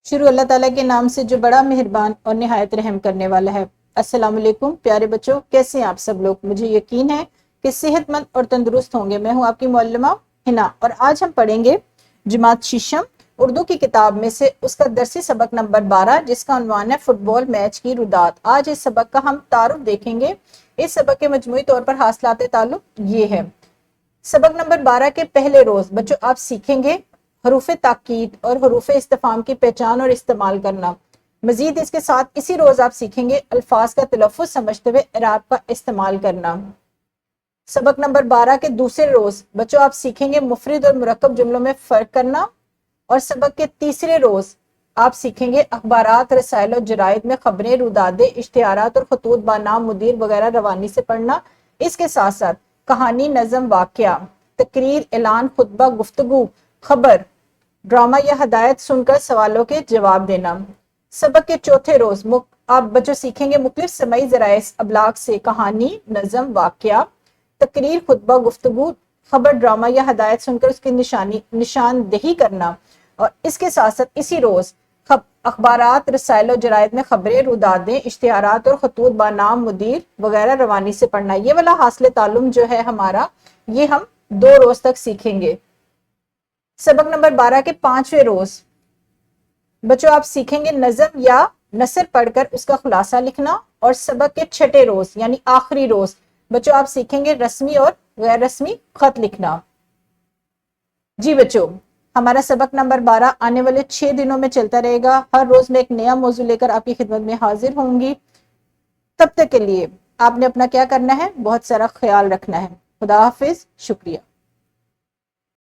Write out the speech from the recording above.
شروع اللہ تعالیٰ کے نام سے جو بڑا مہربان اور نہایت رحم کرنے والا ہے۔ السلام علیکم پیارے بچوں، کیسے ہیں آپ سب لوگ؟ مجھے یقین ہے کہ صحت مند اور تندرست ہوں گے۔ میں ہوں آپ کی معلمہ ہنا، اور آج ہم پڑھیں گے جماعت ششم اردو کی کتاب میں سے اس کا درسی سبق نمبر 12، جس کا عنوان ہے فٹ بال میچ کی رودات۔ آج اس سبق کا ہم تعارف دیکھیں گے۔ اس سبق کے مجموعی طور پر حاصلات تعلق یہ ہے۔ سبق نمبر 12 کے پہلے روز بچوں آپ سیکھیں گے حروف تاکید اور حروف استفہام کی پہچان اور استعمال کرنا۔ مزید اس کے ساتھ اسی روز آپ سیکھیں گے الفاظ کا تلفظ سمجھتے ہوئے اعراب کا استعمال کرنا۔ سبق نمبر 12 کے دوسرے روز بچوں آپ سیکھیں گے مفرد اور مرکب جملوں میں فرق کرنا، اور سبق کے تیسرے روز آپ سیکھیں گے اخبارات، رسائل اور جرائد میں خبریں، رودادیں، اشتہارات اور خطوط بانام مدیر وغیرہ روانی سے پڑھنا۔ اس کے ساتھ ساتھ کہانی، نظم، واقعہ، تقریر، اعلان، خطبہ، گفتگو، خبر، ڈرامہ یا ہدایت سن کر سوالوں کے جواب دینا۔ سبق کے چوتھے روز آپ بچوں سیکھیں گے مختلف سمعی ذرائع ابلاغ سے کہانی، نظم، واقعہ، تقریر، خطبہ، گفتگو، خبر، ڈرامہ یا ہدایت سن کر اس کی نشاندہی کرنا۔ اور اس کے ساتھ ساتھ اسی روز اخبارات، رسائل و جرائد میں خبریں، رودادیں، اشتہارات اور خطوط بانام مدیر وغیرہ روانی سے پڑھنا۔ یہ والا حاصل تعلم جو ہے ہمارا، یہ ہم 2 روز تک سیکھیں گے۔ سبق نمبر 12 کے 5ویں روز بچوں آپ سیکھیں گے نظم یا نثر پڑھ کر اس کا خلاصہ لکھنا، اور سبق کے 6ٹھے روز یعنی آخری روز بچوں آپ سیکھیں گے رسمی اور غیر رسمی خط لکھنا۔ جی بچوں، ہمارا سبق نمبر 12 آنے والے 6 دنوں میں چلتا رہے گا۔ ہر روز میں ایک نیا موضوع لے کر آپ کی خدمت میں حاضر ہوں گی۔ تب تک کے لیے آپ نے اپنا کیا کرنا ہے؟ بہت سارا خیال رکھنا ہے۔ خدا حافظ، شکریہ۔